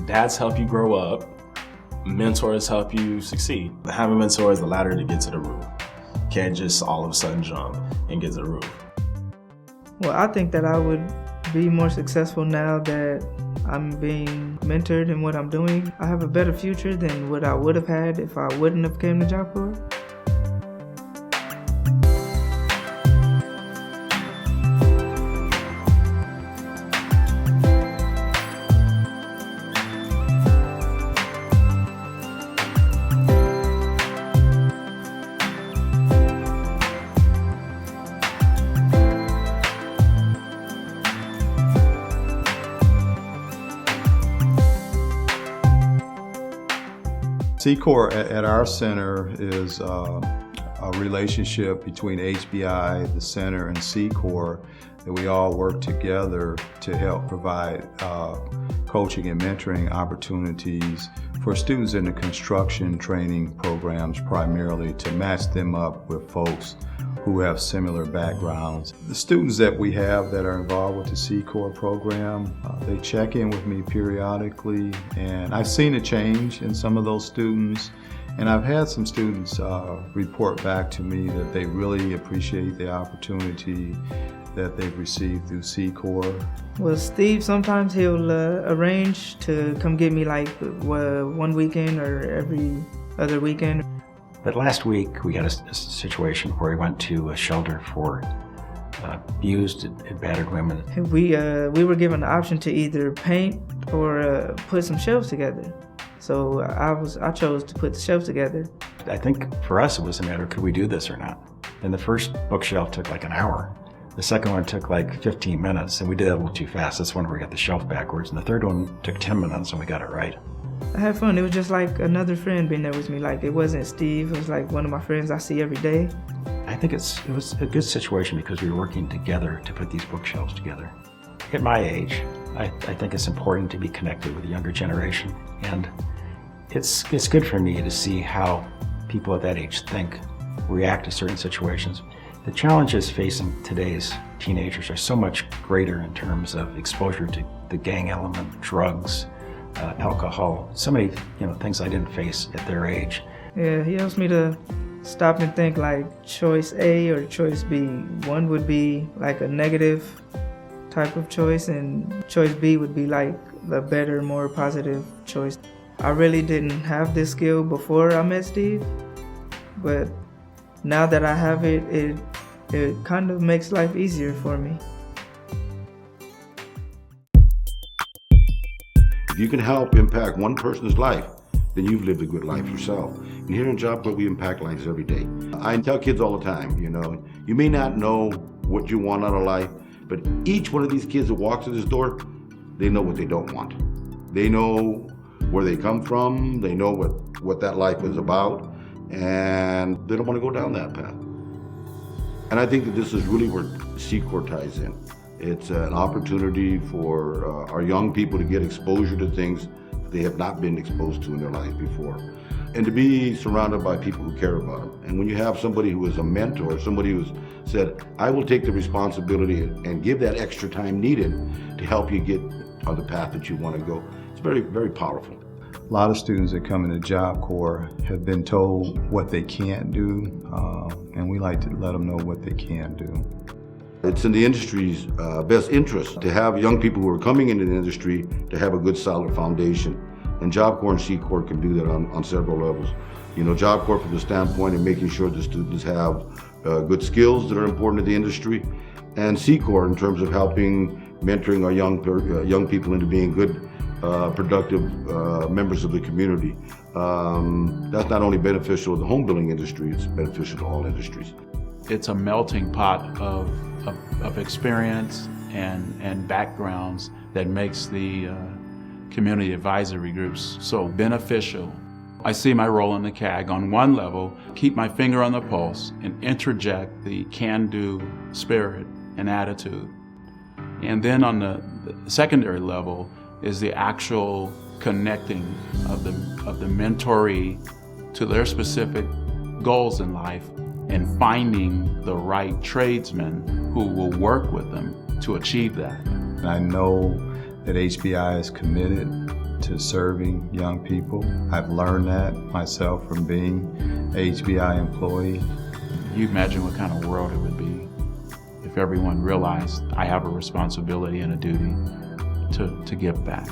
Dads help you grow up. Mentors help you succeed. Having a mentor is the ladder to get to the roof. You can't just all of a sudden jump and get to the roof. Well, I think that I would be more successful now that I'm being mentored in what I'm doing. I have a better future than what I would have had if I wouldn't have came to Job Corps. C-Corps at our center is a relationship between HBI, the center, and C-Corps that we all work together to help provide coaching and mentoring opportunities for students in the construction training programs, primarily to match them up with folks who have similar backgrounds. The students that we have that are involved with the C-Corps program, they check in with me periodically, and I've seen a change in some of those students, and I've had some students report back to me that they really appreciate the opportunity that they've received through C-Corps. Well, Steve, sometimes he'll arrange to come get me like one weekend or every other weekend. But last week we had a situation where we went to a shelter for abused and battered women. We were given the option to either paint or put some shelves together. So I chose to put the shelves together. I think for us it was a matter of could we do this or not. And the first bookshelf took like an hour. The second one took like 15 minutes, and we did it a little too fast. That's when we got the shelf backwards. And the third one took 10 minutes, and we got it right. I had fun. It was just like another friend being there with me. Like, it wasn't Steve. It was like one of my friends I see every day. I think it was a good situation because we were working together to put these bookshelves together. At my age, I think it's important to be connected with the younger generation. And it's good for me to see how people at that age think, react to certain situations. The challenges facing today's teenagers are so much greater in terms of exposure to the gang element, drugs, alcohol, so many things I didn't face at their age. Yeah, he helps me to stop and think like choice A or choice B. One would be like a negative type of choice, and choice B would be like the better, more positive choice. I really didn't have this skill before I met Steve, but now that I have it, it kind of makes life easier for me. If you can help impact one person's life, then you've lived a good life yourself. And here in Job Corps, we impact lives every day. I tell kids all the time, you may not know what you want out of life, but each one of these kids that walks through this door, they know what they don't want. They know where they come from, they know what that life is about, and they don't want to go down that path. And I think that this is really where C-Corps ties in. It's an opportunity for our young people to get exposure to things that they have not been exposed to in their lives before. And to be surrounded by people who care about them. And when you have somebody who is a mentor, somebody who's said, I will take the responsibility and give that extra time needed to help you get on the path that you want to go, it's very, very powerful. A lot of students that come into Job Corps have been told what they can't do, and we like to let them know what they can do. It's in the industry's best interest to have young people who are coming into the industry to have a good solid foundation. And Job Corps and C-Corps can do that on several levels. Job Corps from the standpoint of making sure the students have good skills that are important to the industry, and C-Corps in terms of helping mentoring our young people into being good, productive members of the community. That's not only beneficial to the home building industry, it's beneficial to all industries. It's a melting pot of experience and backgrounds that makes the community advisory groups so beneficial. I see my role in the CAG on one level, keep my finger on the pulse and interject the can-do spirit and attitude. And then on the secondary level is the actual connecting of the mentoree to their specific goals in life and finding the right tradesmen who will work with them to achieve that. I know that HBI is committed to serving young people. I've learned that myself from being an HBI employee. You imagine what kind of world it would be if everyone realized I have a responsibility and a duty to give back.